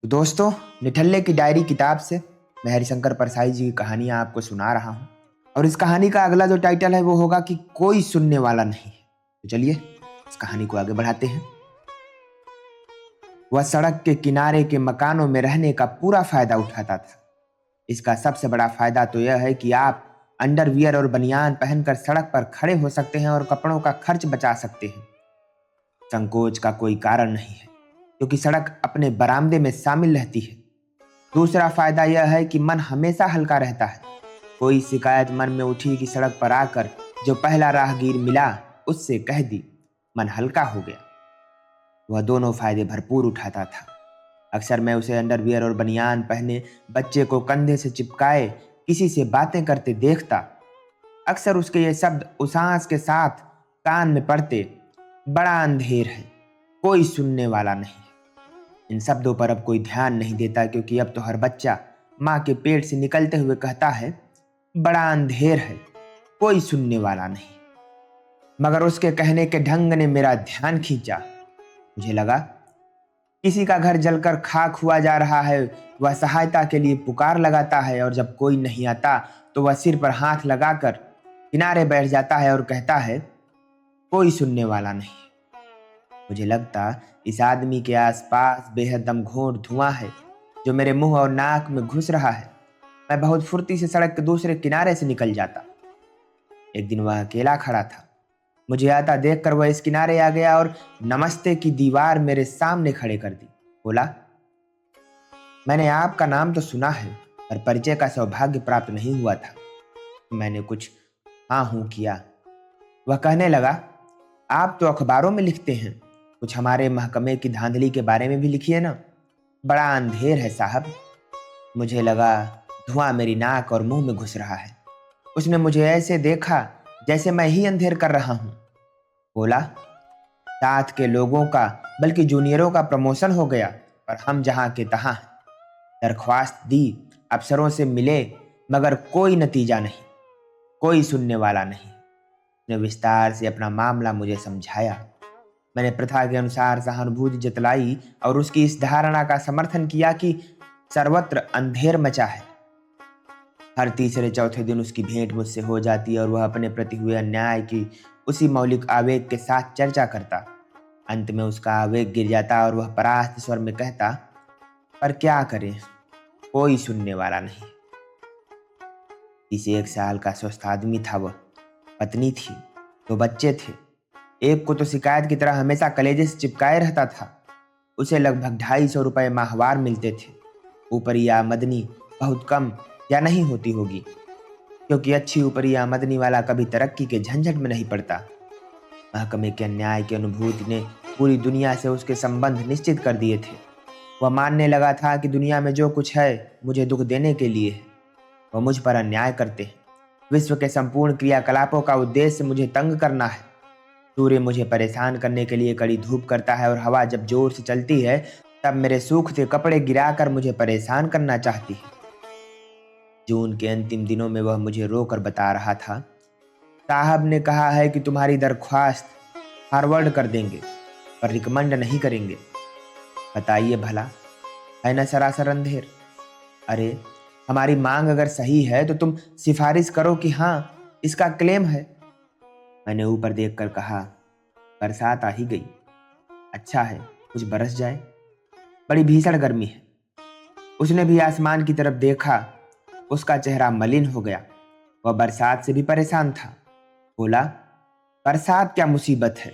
तो दोस्तों, निठल्ले की डायरी किताब से मैं हरिशंकर परसाई जी की कहानियां आपको सुना रहा हूं। और इस कहानी का अगला जो टाइटल है वो होगा कि कोई सुनने वाला नहीं है। तो चलिए इस कहानी को आगे बढ़ाते हैं। वह सड़क के किनारे के मकानों में रहने का पूरा फायदा उठाता था। इसका सबसे बड़ा फायदा तो यह है कि आप अंडरवियर और बनियान पहनकर सड़क पर खड़े हो सकते हैं और कपड़ों का खर्च बचा सकते हैं। संकोच का कोई कारण नहीं है, क्योंकि सड़क अपने बरामदे में शामिल रहती है। दूसरा फायदा यह है कि मन हमेशा हल्का रहता है। कोई शिकायत मन में उठी कि सड़क पर आकर जो पहला राहगीर मिला उससे कह दी, मन हल्का हो गया। वह दोनों फायदे भरपूर उठाता था। अक्सर मैं उसे अंडरवियर और बनियान पहने बच्चे को कंधे से चिपकाए किसी से बातें करते देखता। अक्सर उसके ये शब्द उसास के साथ कान में पड़ते, बड़ा अंधेर है, कोई सुनने वाला नहीं। इन शब्दों पर अब कोई ध्यान नहीं देता, क्योंकि अब तो हर बच्चा माँ के पेट से निकलते हुए कहता है, बड़ा अंधेर है, कोई सुनने वाला नहीं। मगर उसके कहने के ढंग ने मेरा ध्यान खींचा। मुझे लगा किसी का घर जलकर खाक हुआ जा रहा है। वह सहायता के लिए पुकार लगाता है और जब कोई नहीं आता तो वह सिर पर हाथ लगाकर किनारे बैठ जाता है और कहता है, कोई सुनने वाला नहीं। मुझे लगता इस आदमी के आसपास बेहद दमघोंट धुआं है जो मेरे मुंह और नाक में घुस रहा है। मैं बहुत फुर्ती से सड़क के दूसरे किनारे से निकल जाता। एक दिन वह अकेला खड़ा था। मुझे आता देखकर वह इस किनारे आ गया और नमस्ते की दीवार मेरे सामने खड़े कर दी। बोला, मैंने आपका नाम तो सुना है, पर परिचय का सौभाग्य प्राप्त नहीं हुआ था। मैंने कुछ हाँ हूं किया। वह कहने लगा, आप तो अखबारों में लिखते हैं, कुछ हमारे महकमे की धांधली के बारे में भी लिखिए ना। बड़ा अंधेर है साहब। मुझे लगा धुआं मेरी नाक और मुंह में घुस रहा है। उसने मुझे ऐसे देखा जैसे मैं ही अंधेर कर रहा हूं। बोला, साथ के लोगों का बल्कि जूनियरों का प्रमोशन हो गया, पर हम जहां के तहां हैं। दरख्वास्त दी, अफसरों से मिले, मगर कोई नतीजा नहीं, कोई सुनने वाला नहीं। उसने विस्तार से अपना मामला मुझे समझाया। मैंने प्रथा के अनुसार सहानुभूति जतलाई और उसकी इस धारणा का समर्थन किया कि सर्वत्र अंधेर मचा है। हर तीसरे चौथे दिन उसकी भेंट मुझसे हो जाती और वह अपने प्रति हुए अन्याय की उसी मौलिक आवेग के साथ चर्चा करता। अंत में उसका आवेग गिर जाता और वह परास्त स्वर में कहता, पर क्या करें, कोई सुनने वाला नहीं। 31 साल का स्वस्थ आदमी था वह। पत्नी थी, 2 बच्चे थे। एक को तो शिकायत की तरह हमेशा कलेजे से चिपकाए रहता था। उसे लगभग 250 रुपये माहवार मिलते थे। ऊपरी आमदनी बहुत कम या नहीं होती होगी, क्योंकि अच्छी ऊपरी आमदनी वाला कभी तरक्की के झंझट में नहीं पड़ता। महकमे के अन्याय की अनुभूति ने पूरी दुनिया से उसके संबंध निश्चित कर दिए थे। वह मानने लगा था कि दुनिया में जो कुछ है मुझे दुख देने के लिए है। वह मुझ पर अन्याय करते हैं। विश्व के संपूर्ण क्रियाकलापों का उद्देश्य मुझे तंग करना है। सूर्य मुझे परेशान करने के लिए कड़ी धूप करता है और हवा जब जोर से चलती है तब मेरे सूखते कपड़े गिराकर मुझे परेशान करना चाहती है। जून के अंतिम दिनों में वह मुझे रोकर बता रहा था, साहब ने कहा है कि तुम्हारी दरख्वास्त फॉरवर्ड कर देंगे, पर रिकमेंड नहीं करेंगे। बताइए भला, है ना सरासर अंधेर। अरे, हमारी मांग अगर सही है तो तुम सिफारिश करो कि हाँ, इसका क्लेम है। मैंने ऊपर देखकर कहा, बरसात आ ही गई। अच्छा है कुछ बरस जाए, बड़ी भीषण गर्मी है। उसने भी आसमान की तरफ देखा। उसका चेहरा मलिन हो गया। वह बरसात से भी परेशान था। बोला, बरसात क्या मुसीबत है,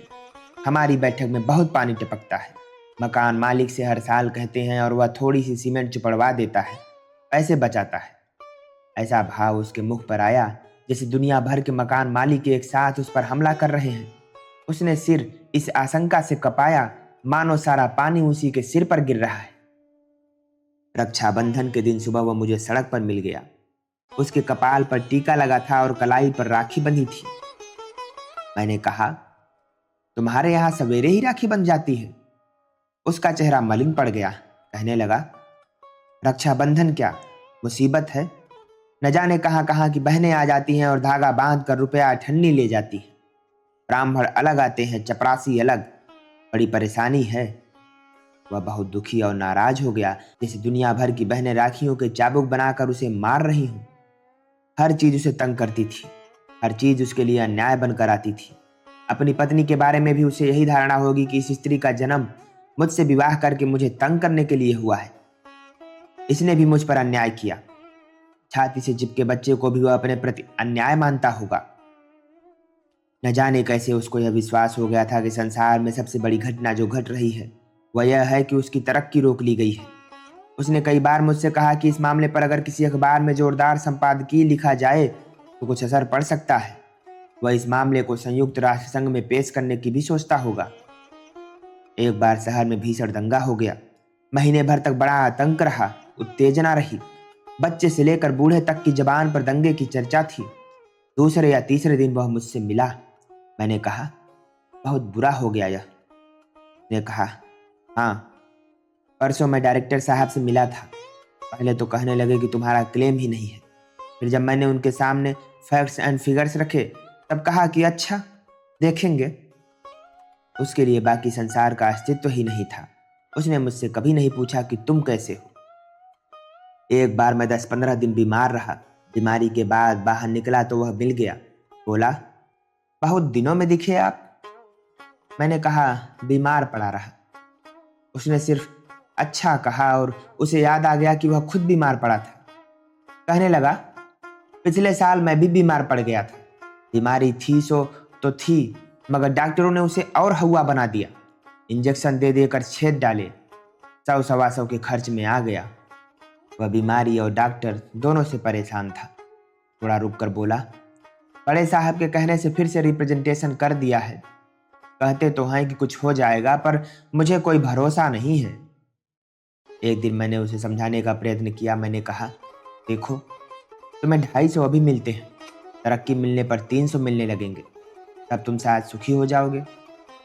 हमारी बैठक में बहुत पानी टपकता है। मकान मालिक से हर साल कहते हैं और वह थोड़ी सी सीमेंट चुपड़वा देता है, पैसे बचाता है। ऐसा भाव उसके मुख पर आया जैसे दुनिया भर के मकान मालिक एक साथ उस पर हमला कर रहे हैं। उसने सिर इस आशंका से कपाया मानो सारा पानी उसी के सिर पर गिर रहा है। रक्षाबंधन के दिन सुबह वह मुझे सड़क पर मिल गया। उसके कपाल पर टीका लगा था और कलाई पर राखी बंधी थी। मैंने कहा, तुम्हारे यहाँ सवेरे ही राखी बंध जाती है। उसका चेहरा मलिन पड़ गया। कहने लगा, रक्षाबंधन क्या मुसीबत है। न जाने कहाँ कहाँ की बहनें आ जाती हैं और धागा बांध कर रुपया अठन्नी ले जाती हैं। ब्राह्मण अलग आते हैं, चपरासी अलग। बड़ी परेशानी है। वह बहुत दुखी और नाराज हो गया, जैसे दुनिया भर की बहनें राखियों के चाबुक बनाकर उसे मार रही हूं। हर चीज उसे तंग करती थी, हर चीज उसके लिए अन्याय बनकर आती थी। अपनी पत्नी के बारे में भी उसे यही धारणा होगी कि इस स्त्री का जन्म मुझसे विवाह करके मुझे तंग करने के लिए हुआ है। इसने भी मुझ पर अन्याय किया। छाती से चिपके बच्चे को भी वह अपने प्रति अन्याय मानता होगा। न जाने कैसे उसको यह विश्वास हो गया था कि संसार में सबसे बड़ी घटना जो घट रही है वह यह है कि उसकी तरक्की रोक ली गई है। उसने कई बार मुझसे कहा कि इस मामले पर अगर किसी अखबार में जोरदार संपादकीय लिखा जाए तो कुछ असर पड़ सकता है। वह इस मामले को संयुक्त राष्ट्र संघ में पेश करने की भी सोचता होगा। एक बार शहर में भीषण दंगा हो गया। महीने भर तक बड़ा आतंक रहा, उत्तेजना रही। बच्चे से लेकर बूढ़े तक की जबान पर दंगे की चर्चा थी। दूसरे या तीसरे दिन वह मुझसे मिला। मैंने कहा, बहुत बुरा हो गया यह। ने कहा, हाँ, परसों मैं डायरेक्टर साहब से मिला था। पहले तो कहने लगे कि तुम्हारा क्लेम ही नहीं है। फिर जब मैंने उनके सामने फैक्ट्स एंड फिगर्स रखे तब कहा कि अच्छा, देखेंगे। उसके लिए बाकी संसार का अस्तित्व ही नहीं था। उसने मुझसे कभी नहीं पूछा कि तुम कैसे हो। एक बार मैं 10-15 दिन बीमार रहा। बीमारी के बाद बाहर निकला तो वह मिल गया। बोला, बहुत दिनों में दिखे आप। मैंने कहा, बीमार पड़ा रहा। उसने सिर्फ अच्छा कहा और उसे याद आ गया कि वह खुद बीमार पड़ा था। कहने लगा, पिछले साल मैं भी बीमार पड़ गया था। बीमारी थी सो तो थी, मगर डॉक्टरों ने उसे और हवा बना दिया। इंजेक्शन दे देकर छेद डाले। 100-125 के खर्च में आ गया। वह बीमारी और डॉक्टर दोनों से परेशान था। थोड़ा रुक कर बोला, बड़े साहब के कहने से फिर से रिप्रेजेंटेशन कर दिया है। कहते तो हैं कि कुछ हो जाएगा, पर मुझे कोई भरोसा नहीं है। एक दिन मैंने उसे समझाने का प्रयत्न किया। मैंने कहा, देखो, तुम्हें 250 अभी मिलते हैं, तरक्की मिलने पर 300 मिलने लगेंगे, तब तुम शायद सुखी हो जाओगे।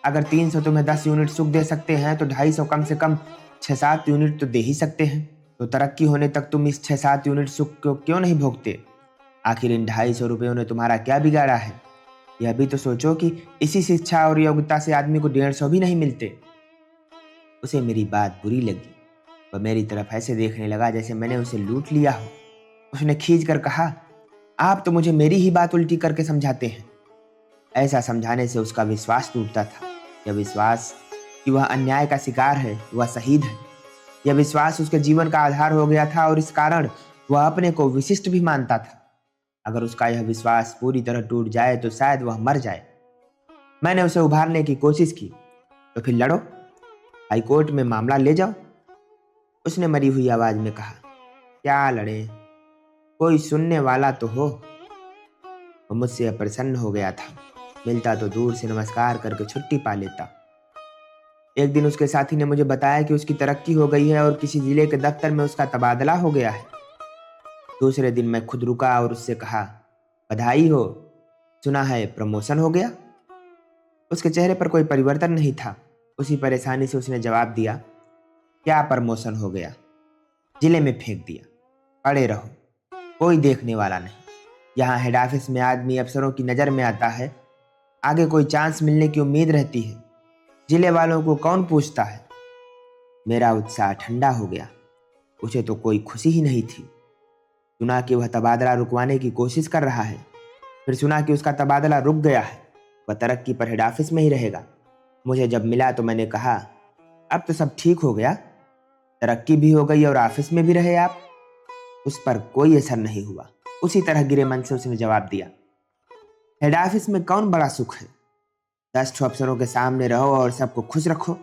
अगर 300 तुम्हें 10 यूनिट सुख दे सकते हैं तो 250 कम से कम 6-7 यूनिट तो दे ही सकते हैं। तो तरक्की होने तक तुम इस 6-7 यूनिट सुख को क्यों नहीं भोगते? आखिर इन 250 रुपयों ने तुम्हारा क्या बिगाड़ा है? यह भी तो सोचो कि इसी शिक्षा और योग्यता से आदमी को 150 भी नहीं मिलते। उसे मेरी बात बुरी लगी। वह मेरी तरफ ऐसे देखने लगा जैसे मैंने उसे लूट लिया हो। उसने खींच कर कहा, आप तो मुझे मेरी ही बात उल्टी करके समझाते हैं। ऐसा समझाने से उसका विश्वास टूटता था। यह विश्वास कि वह अन्याय का शिकार है, वह शहीद है। यह विश्वास उसके जीवन का आधार हो गया था और इस कारण वह अपने को विशिष्ट भी मानता था। अगर उसका यह विश्वास पूरी तरह टूट जाए तो शायद वह मर जाए। मैंने उसे उभारने की कोशिश की। तो फिर लड़ो, हाईकोर्ट में मामला ले जाओ। उसने मरी हुई आवाज में कहा, क्या लड़े, कोई सुनने वाला तो हो। वह मुझसे अप्रसन्न हो गया था। मिलता तो दूर से नमस्कार करके छुट्टी पा लेता। एक दिन उसके साथी ने मुझे बताया कि उसकी तरक्की हो गई है और किसी जिले के दफ्तर में उसका तबादला हो गया है। दूसरे दिन मैं खुद रुका और उससे कहा, बधाई हो, सुना है प्रमोशन हो गया। उसके चेहरे पर कोई परिवर्तन नहीं था। उसी परेशानी से उसने जवाब दिया, क्या प्रमोशन हो गया, जिले में फेंक दिया, पड़े रहो, कोई देखने वाला नहीं। यहाँ हेड ऑफिस में आदमी अफसरों की नज़र में आता है, आगे कोई चांस मिलने की उम्मीद रहती है, जिले वालों को कौन पूछता है। मेरा उत्साह ठंडा हो गया। उसे तो कोई खुशी ही नहीं थी। सुना कि वह तबादला रुकवाने की कोशिश कर रहा है, फिर सुना कि उसका तबादला रुक गया है, वह तरक्की पर हेड ऑफिस में ही रहेगा। मुझे जब मिला तो मैंने कहा, अब तो सब ठीक हो गया, तरक्की भी हो गई और ऑफिस में भी रहे आप। उस पर कोई असर नहीं हुआ। उसी तरह गिरे मन से उसने जवाब दिया, हेड ऑफिस में कौन बड़ा सुख है, 10 अफसरों के सामने रहो और सबको खुश रखो।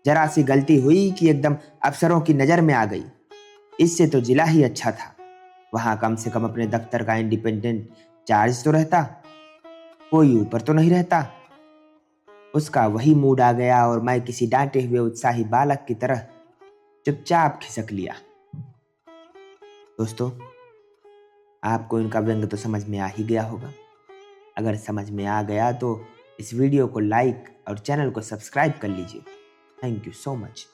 जरा सी गलती हुई कि एकदम अफसरों की नजर में आ गई। इससे तो जिला ही अच्छा था। वहां कम से कम अपने दफ्तर का इंडिपेंडेंट चार्ज तो रहता, कोई ऊपर तो नहीं रहता। उसका वही मूड आ गया और मैं किसी डांटे हुए उत्साही बालक की तरह चुपचाप खिसक लिया। दोस्तों, आपको इनका व्यंग तो समझ में आ ही गया होगा। अगर समझ में आ गया तो इस वीडियो को लाइक और चैनल को सब्सक्राइब कर लीजिए। Thank you so much.